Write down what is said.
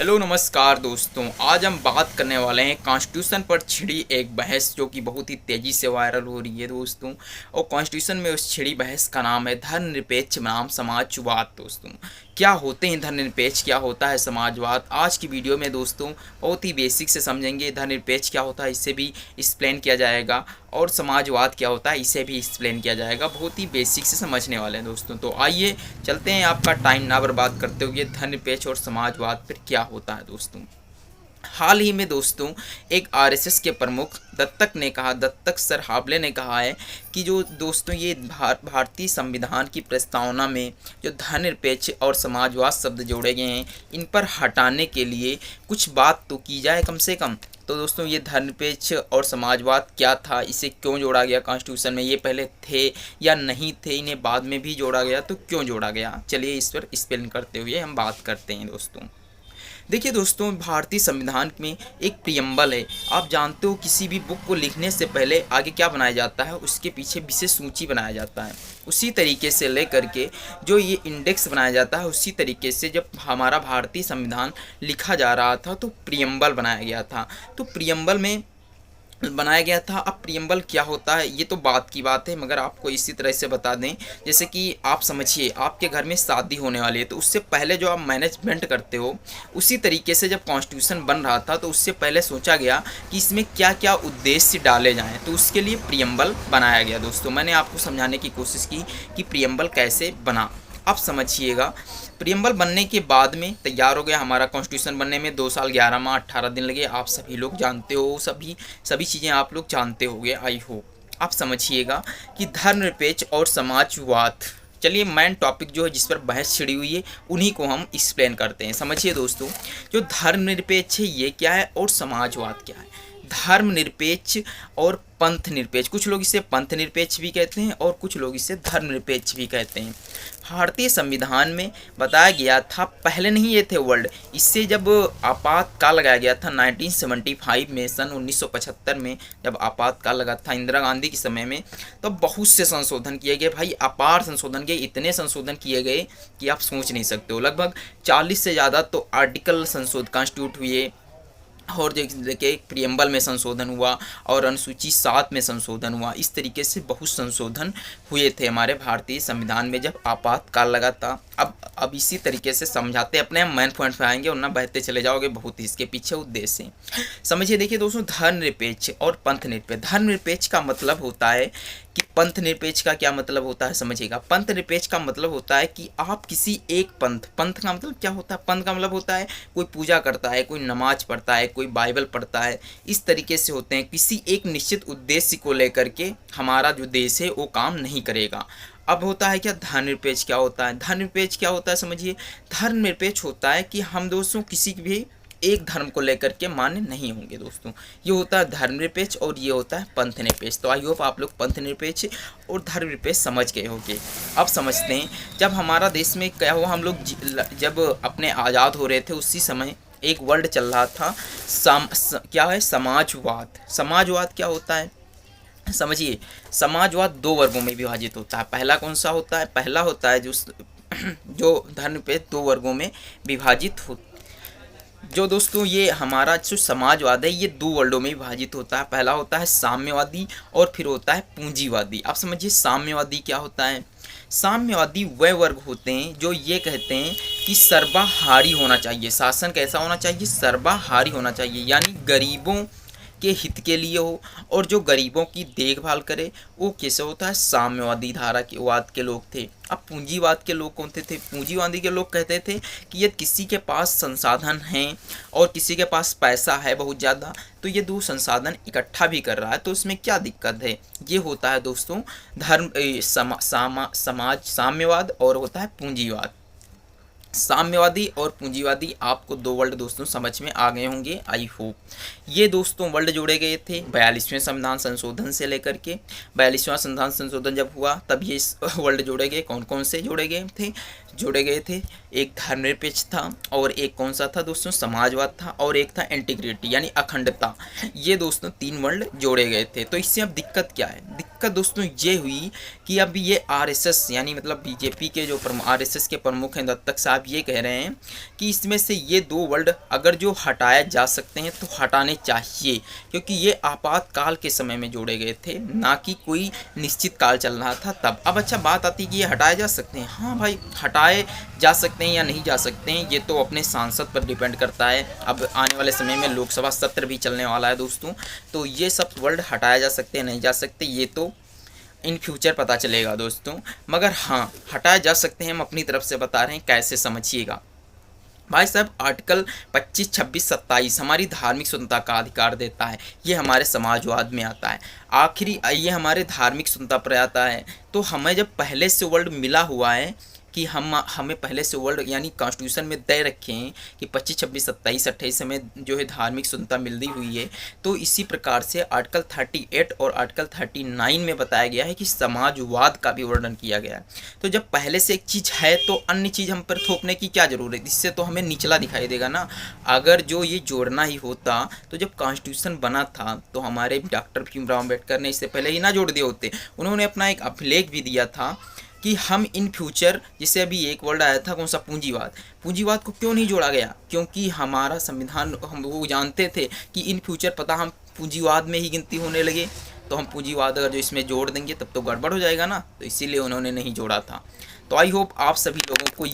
Hello नमस्कार दोस्तों। आज हम बात करने वाले हैं कॉन्स्टिट्यूशन पर छिड़ी एक बहस जो कि बहुत ही तेज़ी से वायरल हो रही है दोस्तों। और कॉन्स्टिट्यूशन में उस छिड़ी बहस का नाम है धर्मनिरपेक्ष बनाम समाजवाद। दोस्तों क्या होते हैं धर्मनिरपेक्ष, क्या होता है समाजवाद, आज की वीडियो में दोस्तों बहुत ही बेसिक से समझेंगे। धर्मनिरपेक्ष क्या होता है इससे भी एक्सप्लेन किया जाएगा, और समाजवाद क्या होता है इसे भी एक्सप्लेन किया जाएगा। बहुत ही बेसिक से समझने वाले हैं दोस्तों। तो आइए चलते हैं, आपका टाइम ना बर्बाद करते हुए धर्मनिरपेक्ष और समाजवाद फिर क्या होता है दोस्तों। हाल ही में दोस्तों एक आरएसएस के प्रमुख दत्तक सर हावले ने कहा है कि जो दोस्तों ये भारतीय संविधान की प्रस्तावना में जो धर्मनिरपेक्ष और समाजवाद शब्द जोड़े गए हैं, इन पर हटाने के लिए कुछ बात तो की जाए कम से कम। तो दोस्तों ये धर्मनिरपेक्ष और समाजवाद क्या था, इसे क्यों जोड़ा गया कॉन्स्टिट्यूशन में, ये पहले थे या नहीं थे, इन्हें बाद में भी जोड़ा गया तो क्यों जोड़ा गया, चलिए इस पर एक्सप्लेन करते हुए हम बात करते हैं दोस्तों। देखिए दोस्तों, भारतीय संविधान में एक प्रियम्बल है। आप जानते हो किसी भी बुक को लिखने से पहले आगे क्या बनाया जाता है, उसके पीछे विशेष सूची बनाया जाता है। उसी तरीके से लेकर के जो ये इंडेक्स बनाया जाता है, उसी तरीके से जब हमारा भारतीय संविधान लिखा जा रहा था तो प्रियम्बल बनाया गया था। तो प्रियम्बल में बनाया गया था। अब प्रियम्बल क्या होता है ये तो बात की बात है, मगर आपको इसी तरह से बता दें जैसे कि आप समझिए आपके घर में शादी होने वाली है, तो उससे पहले जो आप मैनेजमेंट करते हो, उसी तरीके से जब कॉन्स्टिट्यूशन बन रहा था तो उससे पहले सोचा गया कि इसमें क्या क्या उद्देश्य डाले जाएं, तो उसके लिए प्रियम्बल बनाया गया। दोस्तों मैंने आपको समझाने की कोशिश की कि प्रियम्बल कैसे बना। अब समझिएगा, प्रियम्बल बनने के बाद में तैयार हो गया हमारा कॉन्स्टिट्यूशन बनने में 2 साल 11 माह 18 दिन लगे। आप सभी लोग जानते हो, सभी चीज़ें आप लोग जानते होंगे आई होप। आप समझिएगा कि धर्मनिरपेक्ष और समाजवाद, चलिए मेन टॉपिक जो है जिस पर बहस छिड़ी हुई है उन्हीं को हम एक्सप्लेन करते हैं। समझिए दोस्तों, जो धर्मनिरपेक्ष है ये क्या है और समाजवाद क्या है। धर्मनिरपेक्ष और पंथ निरपेक्ष, कुछ लोग इसे पंथ निरपेक्ष भी कहते हैं और कुछ लोग इसे धर्मनिरपेक्ष भी कहते हैं। भारतीय संविधान में बताया गया था, पहले नहीं ये थे वर्ल्ड, इससे जब आपातकाल लगाया गया था 1975 में, सन 1975 में जब आपातकाल लगा था इंदिरा गांधी के समय में, तो बहुत से संशोधन किए गए। भाई अपार संशोधन किए, इतने संशोधन किए गए कि आप सोच नहीं सकते हो। लगभग 40 से ज़्यादा तो आर्टिकल संशोधन कॉन्स्टिट्यूट हुए, और देखिए प्रियम्बल में संशोधन हुआ और अनुसूची 7 में संशोधन हुआ। इस तरीके से बहुत संशोधन हुए थे हमारे भारतीय संविधान में जब आपातकाल लगा था। अब इसी तरीके से समझाते अपने हम मेन पॉइंट पे आएंगे, और ना बहते चले जाओगे, बहुत ही इसके पीछे उद्देश्य है। समझिए, देखिए दोस्तों, धर्मनिरपेक्ष और पंथ निरपेक्ष। धर्मनिरपेक्ष का मतलब होता है कि पंथ निरपेक्ष का क्या मतलब होता है समझिएगा। पंथ निरपेक्ष का मतलब होता है कि आप किसी एक पंथ का मतलब क्या होता है, पंथ का मतलब होता है कोई पूजा करता है, कोई नमाज पढ़ता है, कोई बाइबल पढ़ता है, इस तरीके से होते हैं। किसी एक निश्चित उद्देश्य को लेकर के हमारा जो देश है वो काम नहीं करेगा। अब होता है क्या धर्मनिरपेक्ष, क्या होता है धर्मनिरपेक्ष, क्या होता है समझिए। धर्मनिरपेक्ष होता है कि हम दोस्तों किसी भी एक धर्म को लेकर के मान्य नहीं होंगे दोस्तों। ये होता है धर्मनिरपेक्ष और ये होता है पंथ निरपेक्ष। तो आई होप आप लोग पंथ निरपेक्ष और धर्मनिरपेक्ष समझ गए होंगे। अब समझते हैं, जब हमारा देश में क्या हुआ, हम लोग जब अपने आज़ाद हो रहे थे उसी समय एक वर्ड चल रहा था, क्या है, समाजवाद। समाजवाद क्या होता है समझिए। समाजवाद 2 वर्गों में विभाजित होता है। पहला कौन सा होता है, पहला होता है जो धर्मनिरपेक्ष 2 वर्गों में विभाजित हो। जो दोस्तों ये हमारा जो समाजवाद है ये 2 वर्गों में विभाजित होता है। पहला होता है साम्यवादी और फिर होता है पूंजीवादी। आप समझिए साम्यवादी क्या होता है। साम्यवादी वह वर्ग होते हैं जो ये कहते हैं कि सर्वाहारी होना चाहिए, शासन कैसा होना चाहिए, सर्वाहारी होना चाहिए, यानी गरीबों के हित के लिए हो और जो गरीबों की देखभाल करे, वो कैसे होता है, साम्यवादी धारा के वाद के लोग थे। अब पूंजीवाद के लोग कौन थे, पूंजीवादी के लोग कहते थे कि यदि किसी के पास संसाधन हैं और किसी के पास पैसा है बहुत ज़्यादा, तो ये 2 संसाधन इकट्ठा भी कर रहा है तो इसमें क्या दिक्कत है। ये होता है दोस्तों समाज साम्यवाद और होता है पूंजीवाद। साम्यवादी और पूंजीवादी, आपको 2 वर्ड दोस्तों समझ में आ गए होंगे आई होप। ये दोस्तों वर्ड जोड़े गए थे 42वें संविधान संशोधन से लेकर के। 42वां संविधान संशोधन जब हुआ तब ये वर्ड जोड़े गए। कौन कौन से जोड़े गए थे, एक धर्मनिरपेक्ष था और एक कौन सा था दोस्तों, समाजवाद था, और एक था इंटीग्रिटी यानी अखंडता। ये दोस्तों 3 वर्ड जोड़े गए थे। तो इससे अब दिक्कत क्या है, दिक्कत दोस्तों ये हुई कि अब ये आरएसएस यानी मतलब बीजेपी के जो आरएसएस के प्रमुख हैं दत्तक साहब ये कह रहे हैं कि इसमें से ये 2 वर्ड अगर जो हटाए जा सकते हैं तो हटाने चाहिए, क्योंकि ये आपातकाल के समय में जोड़े गए थे, ना कि कोई निश्चित काल चल रहा था तब। अब अच्छा बात आती है कि ये हटाए जा सकते हैं। हाँ भाई, हटाए जा सकते हैं या नहीं जा सकते हैं ये तो अपने सांसद पर डिपेंड करता है। अब आने वाले समय में लोकसभा सत्र भी चलने वाला है दोस्तों, तो ये सब वर्ड हटाए जा सकते हैं नहीं जा सकते ये तो इन फ्यूचर पता चलेगा दोस्तों। मगर हाँ, हटाए जा सकते हैं, हम अपनी तरफ से बता रहे हैं, कैसे समझिएगा भाई साहब। आर्टिकल 25, 26, 27 हमारी धार्मिक स्वतंत्रता का अधिकार देता है, ये हमारे समाजवाद में आता है। आखिरी ये हमारे धार्मिक स्वतंत्रता पर आता है। तो हमें जब पहले से वर्ड मिला हुआ है कि हमें पहले से वर्ड यानी कॉन्स्टिट्यूशन में दे रखे हैं कि 25, 26, 27, 28 हमें जो है धार्मिक स्वतंत्रता मिलती हुई है, तो इसी प्रकार से आर्टिकल 38 और आर्टिकल 39 में बताया गया है कि समाजवाद का भी वर्णन किया गया है। तो जब पहले से एक चीज़ है तो अन्य चीज़ हम पर थोपने की क्या ज़रूरत है, इससे तो हमें निचला दिखाई देगा ना। अगर जो ये जोड़ना ही होता तो जब कॉन्स्टिट्यूशन बना था तो हमारे डॉक्टर भीमराव अम्बेडकर ने इससे पहले ही ना जोड़ दिए होते। उन्होंने अपना एक अभिलेख भी दिया था कि हम इन फ्यूचर, जिससे अभी एक वर्ड आया था कौन सा, पूंजीवाद, पूंजीवाद को क्यों नहीं जोड़ा गया, क्योंकि हमारा संविधान, हम वो जानते थे कि इन फ्यूचर पता हम पूंजीवाद में ही गिनती होने लगे, तो हम पूंजीवाद अगर जो इसमें जोड़ देंगे तब तो गड़बड़ हो जाएगा ना, तो इसीलिए उन्होंने नहीं जोड़ा था। तो आई होप आप सभी लोगों को